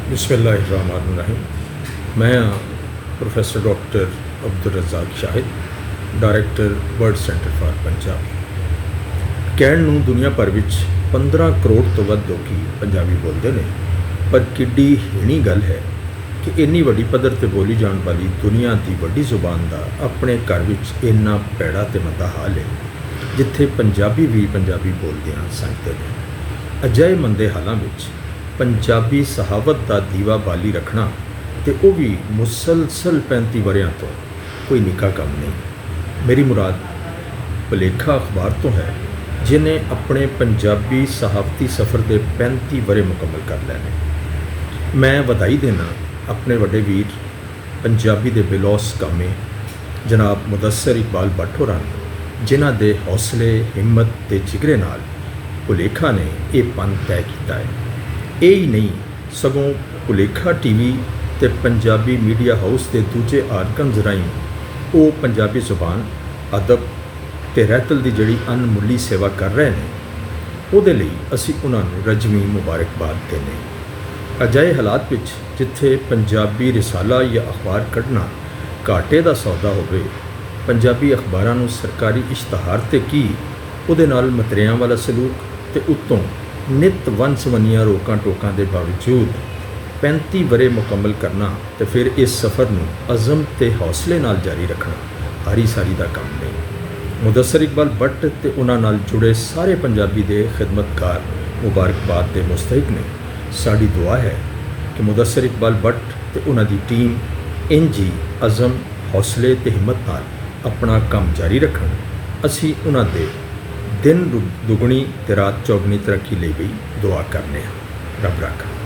बिस्मिल्लाहिर्रहमानिर्रहीम। मैं professor doctor Abdul Razzaq Shahid, director world centre for Punjab. ਕਹਿਣ ਨੂੰ ਦੁਨੀਆ ਭਰ ਵਿੱਚ 15 ਕਰੋੜ ਤੋਂ ਵੱਧ ਲੋਕੀ ਪੰਜਾਬੀ ਬੋਲਦੇ ਨੇ, ਪਰ ਕਿੱਡੀ ਹੀਣੀ ਗੱਲ ਹੈ ਕਿ ਇੰਨੀ ਵੱਡੀ ਪੱਧਰ 'ਤੇ ਬੋਲੀ ਜਾਣ ਵਾਲੀ ਦੁਨੀਆ ਦੀ ਵੱਡੀ ਜ਼ੁਬਾਨ ਦਾ ਆਪਣੇ ਘਰ ਵਿੱਚ ਇੰਨਾ ਭੈੜਾ ਅਤੇ ਮੰਦਾ ਹਾਲ ਹੈ, ਜਿੱਥੇ ਪੰਜਾਬੀ ਵੀ ਪੰਜਾਬੀ ਬੋਲਦਿਆਂ ਸੰਗਦੇ ਨੇ। ਅਜਿਹੇ ਮੰਦੇ ਹਾਲਾਂ ਵਿੱਚ ਪੰਜਾਬੀ ਸਹਾਵਤ ਦਾ ਦੀਵਾ ਬਾਲੀ ਰੱਖਣਾ ਅਤੇ ਉਹ ਵੀ ਮੁਸਲਸਲ 35 ਵਰ੍ਹਿਆਂ ਤੋਂ ਕੋਈ ਨਿੱਕਾ ਕੰਮ ਨਹੀਂ। ਮੇਰੀ ਮੁਰਾਦ ਭੁਲੇਖਾ ਅਖਬਾਰ ਤੋਂ ਹੈ, ਜਿਨੇ ਆਪਣੇ ਪੰਜਾਬੀ ਸਹਾਫਤੀ ਸਫ਼ਰ ਦੇ 35 ਵਰ੍ਹੇ ਮੁਕੰਮਲ ਕਰ ਲਏ ਨੇ। ਮੈਂ ਵਧਾਈ ਦੇਣਾ ਆਪਣੇ ਵੱਡੇ ਵੀਰ ਪੰਜਾਬੀ ਦੇ ਬਿਲੋਸ ਕਾਮੇ ਜਨਾਬ ਮੁਦੱਸਰ ਇਕਬਾਲ ਭੱਟ ਹੋਰਾਂ ਨੂੰ, ਜਿਨ੍ਹਾਂ ਦੇ ਹੌਸਲੇ, ਹਿੰਮਤ ਅਤੇ ਜਿਗਰੇ ਨਾਲ ਭੁਲੇਖਾ ਨੇ ਇਹ ਪੰਥ ਤੈਅ ਕੀਤਾ ਹੈ। ਇਹ ਹੀ ਨਹੀਂ, ਸਗੋਂ ਭੁਲੇਖਾ ਟੀਵੀ ਅਤੇ ਪੰਜਾਬੀ ਮੀਡੀਆ ਹਾਊਸ ਦੇ ਦੂਜੇ ਆਰਗਨਜ਼ ਰਾਹੀਂ ਉਹ ਪੰਜਾਬੀ ਜ਼ੁਬਾਨ, ਅਦਬ ਅਤੇ ਰਹਿਤਲ ਦੀ ਜਿਹੜੀ ਅਣਮੁੱਲੀ ਸੇਵਾ ਕਰ ਰਹੇ ਨੇ, ਉਹਦੇ ਲਈ ਅਸੀਂ ਉਹਨਾਂ ਨੂੰ ਰਜਵੀਂ ਮੁਬਾਰਕਬਾਦ ਦਿੰਦੇ ਹਾਂ। ਅਜਿਹੇ ਹਾਲਾਤ ਵਿੱਚ ਜਿੱਥੇ ਪੰਜਾਬੀ ਰਿਸਾਲਾ ਜਾਂ ਅਖਬਾਰ ਕੱਢਣਾ ਘਾਟੇ ਦਾ ਸੌਦਾ ਹੋਵੇ, ਪੰਜਾਬੀ ਅਖਬਾਰਾਂ ਨੂੰ ਸਰਕਾਰੀ ਇਸ਼ਤਿਹਾਰ 'ਤੇ ਕੀ, ਉਹਦੇ ਨਾਲ ਮਤਰਿਆਂ ਵਾਲਾ ਸਲੂਕ ਅਤੇ ਉੱਤੋਂ ਨਿੱਤ ਵੰਨ-ਸਵੰਨੀਆਂ ਰੋਕਾਂ ਟੋਕਾਂ ਦੇ ਬਾਵਜੂਦ 35 ਵਰ੍ਹੇ ਮੁਕੰਮਲ ਕਰਨਾ ਅਤੇ ਫਿਰ ਇਸ ਸਫ਼ਰ ਨੂੰ ਅਜ਼ਮ ਅਤੇ ਹੌਸਲੇ ਨਾਲ ਜਾਰੀ ਰੱਖਣਾ ਹਾਰੀ ਸਾਰੀ ਦਾ ਕੰਮ ਨਹੀਂ। ਮੁਦੱਸਰ ਇਕਬਾਲ ਭੱਟ ਅਤੇ ਉਹਨਾਂ ਨਾਲ ਜੁੜੇ ਸਾਰੇ ਪੰਜਾਬੀ ਦੇ ਖਿਦਮਤਕਾਰ ਮੁਬਾਰਕਬਾਦ ਦੇ ਮੁਸਤਹਿਕ ਨੇ। ਸਾਡੀ ਦੁਆ ਹੈ ਕਿ ਮੁਦੱਸਰ ਇਕਬਾਲ ਭੱਟ ਅਤੇ ਉਹਨਾਂ ਦੀ ਟੀਮ ਇੰਝ ਹੀ ਅਜ਼ਮ, ਹੌਸਲੇ ਅਤੇ ਹਿੰਮਤ ਨਾਲ ਆਪਣਾ ਕੰਮ ਜਾਰੀ ਰੱਖਣ। ਅਸੀਂ ਉਹਨਾਂ ਦੇ ਦਿਨ ਦੁਗਣੀ ਅਤੇ ਰਾਤ ਚੌਗਣੀ ਤਰੱਕੀ ਲਈ ਵੀ ਦੁਆ ਕਰਨੇ ਹਾਂ। ਰੱਬ ਰਾਖਾ।